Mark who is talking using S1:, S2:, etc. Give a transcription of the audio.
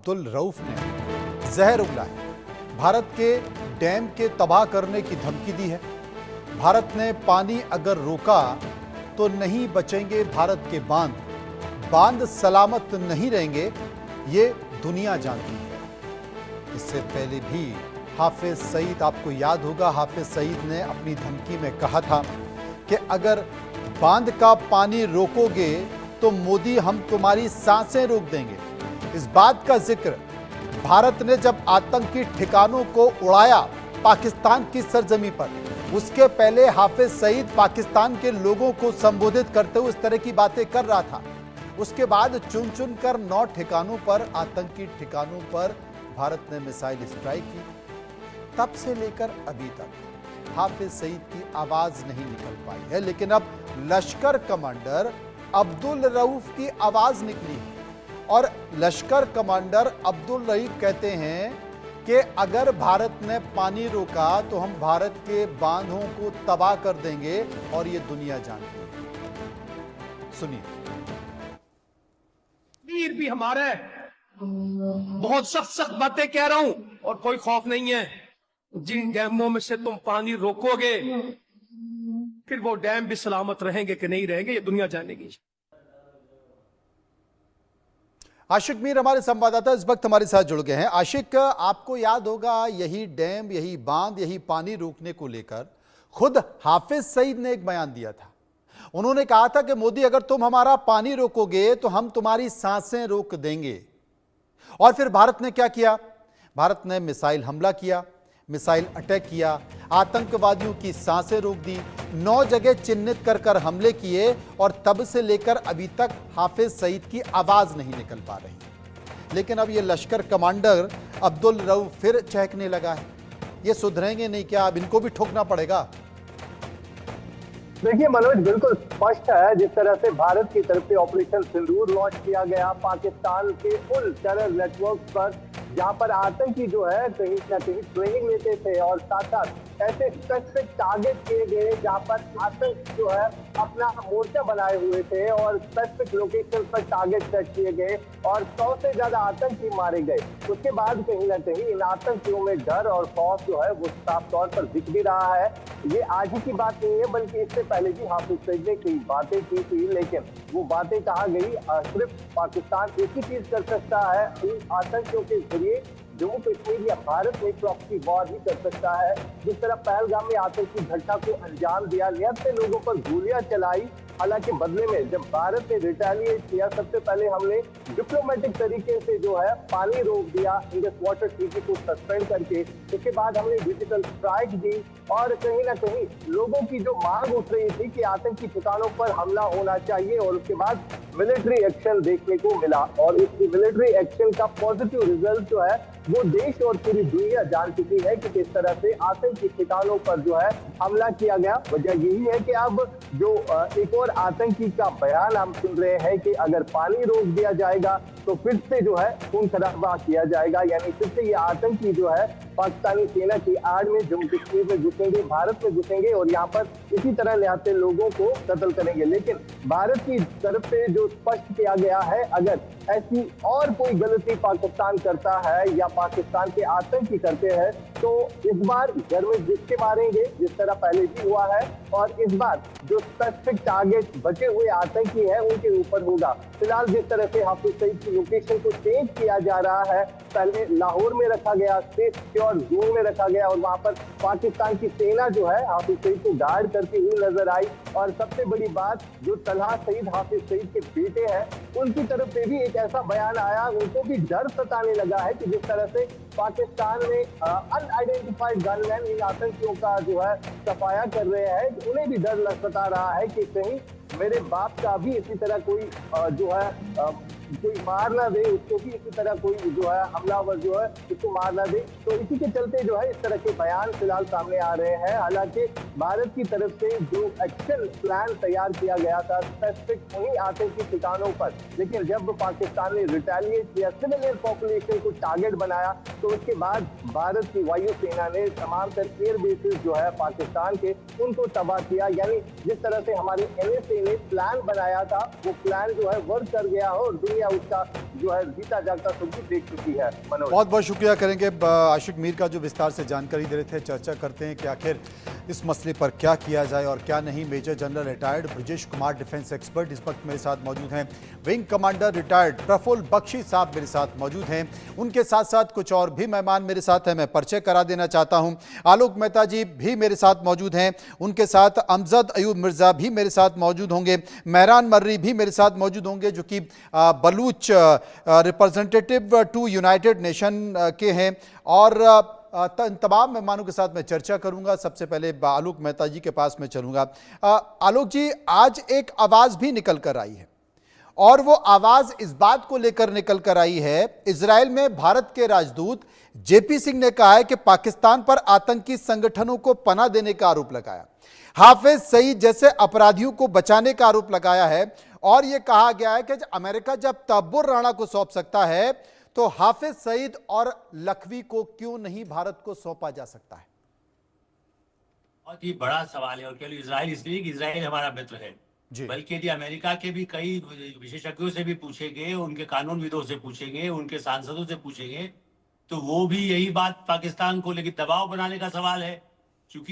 S1: अब्दुल रऊफ ने जहर उगलाया, भारत के डैम के तबाह करने की धमकी दी है। भारत ने पानी अगर रोका तो नहीं बचेंगे भारत के बांध, बांध सलामत नहीं रहेंगे, ये दुनिया जानती है। इससे पहले भी हाफिज सईद, आपको याद होगा, हाफिज सईद ने अपनी धमकी में कहा था कि अगर बांध का पानी रोकोगे तो मोदी हम तुम्हारी सांसें रोक देंगे। इस बात का जिक्र भारत ने जब आतंकी ठिकानों को उड़ाया पाकिस्तान की सरजमी पर, उसके पहले हाफिज सईद पाकिस्तान के लोगों को संबोधित करते हुए इस तरह की बातें कर रहा था। उसके बाद चुन चुन कर 9 ठिकानों पर, आतंकी ठिकानों पर भारत ने मिसाइल स्ट्राइक की। तब से लेकर अभी तक हाफिज सईद की आवाज नहीं निकल पाई है, लेकिन अब लश्कर कमांडर अब्दुल रऊफ की आवाज निकली है। और लश्कर कमांडर अब्दुल रऊफ कहते हैं कि अगर भारत ने पानी रोका तो हम भारत के बांधों को तबाह कर देंगे, और ये दुनिया जानती है। सुनिए।
S2: वीर भी हमारे, बहुत सख्त सख्त बातें कह रहा हूं और कोई खौफ नहीं है। जिन डैमों में से तुम पानी रोकोगे फिर वो डैम भी सलामत रहेंगे कि नहीं रहेंगे, ये दुनिया जानेगी।
S1: आशिक मीर हमारे संवाददाता इस वक्त हमारे साथ जुड़ गए हैं। आशिक, आपको याद होगा यही डैम, यही बांध, यही पानी रोकने को लेकर खुद हाफिज सईद ने एक बयान दिया था। उन्होंने कहा था कि मोदी अगर तुम हमारा पानी रोकोगे तो हम तुम्हारी सांसें रोक देंगे। और फिर भारत ने क्या किया? भारत ने मिसाइल हमला किया, मिसाइल अटैक किया, आतंकवादियों की सांसें रोक दी, 9 जगह चिन्हित कर कर हमले किए, और तब से लेकर अभी तक हाफिज सईद की आवाज नहीं निकल पा रही। लेकिन अब ये लश्कर कमांडर अब्दुल रऊफ फिर चहकने लगा है। ये सुधरेंगे नहीं क्या? अब इनको भी ठोकना पड़ेगा।
S3: देखिए मनोज, बिल्कुल स्पष्ट है जिस तरह से भारत की तरफ से ऑपरेशन सिंदूर लॉन्च किया गया पाकिस्तान के उन टेरर नेटवर्क पर जहां पर आतंकी जो है कहीं ना कहीं ट्रेनिंग लेते थे, और साथ साथ ऐसे स्पेसिफिक टारगेट किए गए जहां पर आतंक जो है अपना मोर्चा बनाए हुए थे, और स्पेसिफिक लोकेशन पर टारगेट सेट किए गए और 100 से ज्यादा आतंकी मारे गए। उसके बाद कहीं ना कहीं इन आतंकियों में डर और खौफ जो है वो साफ तौर पर दिख भी रहा है। ये आज ही की बात नहीं है, बल्कि इससे पहले भी हाफिज सईद ने कई बातें की थी, लेकिन वो बातें कहा गई सिर्फ पाकिस्तान एक ही चीज कर सकता है, इन आतंकियों के जरिए जम्मू कश्मीर या भारत में प्रॉक्सी वॉर ही कर सकता है। जिस तरह पहलगाम में आतंकी घटना को अंजाम दिया, नियत से लोगों पर गोलियां चलाई, हालांकि बदले में जब भारत ने रिटेलिएट किया, सबसे पहले हमने डिप्लोमेटिक तरीके से जो है पानी रोक दिया, इंडस वाटर ट्रीटी को सस्पेंड करके। उसके बाद हमने डिजिटल स्ट्राइक दी, और कहीं ना कहीं लोगों की जो मांग उठ रही थी कि आतंकी ठिकानों पर हमला होना चाहिए, और उसके बाद मिलिट्री एक्शन देखने को मिला। और इस मिलिट्री एक्शन का पॉजिटिव रिजल्ट जो है वो देश और पूरी दुनिया जान चुकी है कि किस तरह से आतंकी ठिकानों पर जो है हमला किया गया। वजह यही है कि अब जो एक और आतंकी का बयान हम सुन रहे हैं कि अगर पानी रोक दिया जाएगा तो फिर से जो है खून खराबा किया जाएगा, यानी फिर से ये आतंकी जो है पाकिस्तानी सेना की आड़ में जम्मू कश्मीर में घुसेंगे, भारत में घुसेंगे, और यहाँ पर इसी तरह निहत्थे लोगों को कत्ल करेंगे। लेकिन भारत की तरफ से जो स्पष्ट किया गया है, अगर ऐसी और कोई गलती पाकिस्तान करता है या पाकिस्तान के आतंकी करते हैं तो इस बार घर में जिसके मारेंगे, जिस तरह पहले भी हुआ है, और इस बार जो स्पेसिफिक टारगेट बचे हुए आतंकी हैं उनके ऊपर होगा। फिलहाल जिस तरह से हाफिज सईद की लोकेशन को चेंज किया जा रहा है, पहले लाहौर में रखा गया, सेफ सिक्योर जोन में रखा गया, और वहां पर पाकिस्तान की सेना जो है हाफिज सईद को गार्ड करती हुई नजर आई। और सबसे बड़ी बात, जो तलहा सईद हाफिज सईद के बेटे हैं, उनकी तरफ से भी एक ऐसा बयान आया, उनको भी डर सताने लगा है कि जिस तरह से पाकिस्तान में अनआइडेंटिफाइड गनमैन इन आतंकियों का जो है सफाया कर रहे हैं, उन्हें भी डर सता रहा है कि कहीं मेरे बाप का भी इसी तरह कोई जो है कोई मार ना दे, उसको भी इसी तरह कोई जो है हमलावर जो है उसको मार ना दे। तो इसी के चलते जो है इस तरह के बयान फिलहाल सामने आ रहे हैं। हालांकि भारत की तरफ से जो एक्शन प्लान तैयार किया गया था स्पेसिफिक उन्हीं आतंकी ठिकानों पर, लेकिन जब पाकिस्तान ने रिटेलिएट किया, सिविलियन पॉपुलेशन को टारगेट बनाया, तो उसके बाद भारत की वायु सेना ने तमाम तर एयर बेसिस जो है पाकिस्तान के उनको तबाह किया। यानी जिस तरह से हमारे NSA ने प्लान बनाया था वो प्लान जो है वर्क कर गया हो, और दुनिया है उसका जो है जीता जागता सबूत देख चुकी है। मनोज,
S1: बहुत बहुत शुक्रिया करेंगे आशिक मीर का जो विस्तार से जानकारी दे रहे थे। चर्चा करते हैं कि आखिर इस मसले पर क्या किया जाए और क्या नहीं। Major general retired Brajesh Kumar defence expert इस वक्त मेरे साथ मौजूद हैं। Wing commander retired Praful Bakshi साहब मेरे साथ मौजूद हैं। उनके साथ साथ कुछ और भी मेहमान मेरे साथ हैं, मैं परिचय करा देना चाहता हूं। आलोक मेहता जी भी मेरे साथ मौजूद हैं। उनके साथ अमजद अयूब मिर्जा भी मेरे साथ मौजूद होंगे। मेहरान मर्री भी मेरे साथ मौजूद होंगे जो कि Baloch representative to United Nation के हैं। और इन तमाम मेहमानों के साथ मैं चर्चा करूंगा। सबसे पहले आलोक मेहता जी के पास मैं चलूंगा। आलोक जी, आज एक आवाज भी निकल कर आई है और वो आवाज इस बात को लेकर निकल कर आई है, इजराइल में भारत के राजदूत जेपी सिंह ने कहा है कि पाकिस्तान पर आतंकी संगठनों को पनाह देने का आरोप लगाया, हाफिज सईद जैसे अपराधियों को बचाने का आरोप लगाया है और यह कहा गया है कि अमेरिका जब तब्बुर राणा को सौंप सकता है तो हाफिज सईद और लखवी को क्यों नहीं भारत को सौंपा जा सकता है?
S4: बहुत ही बड़ा सवाल है और केवल इजराइल इसलिए कि इजराइल हमारा मित्र है, बल्कि यदि अमेरिका के भी कई विशेषज्ञों से भी पूछेंगे, उनके कानूनविदों से पूछेंगे, उनके सांसदों से पूछेंगे, तो वो भी यही बात पाकिस्तान को लेकर दबाव बनाने का सवाल है। क्योंकि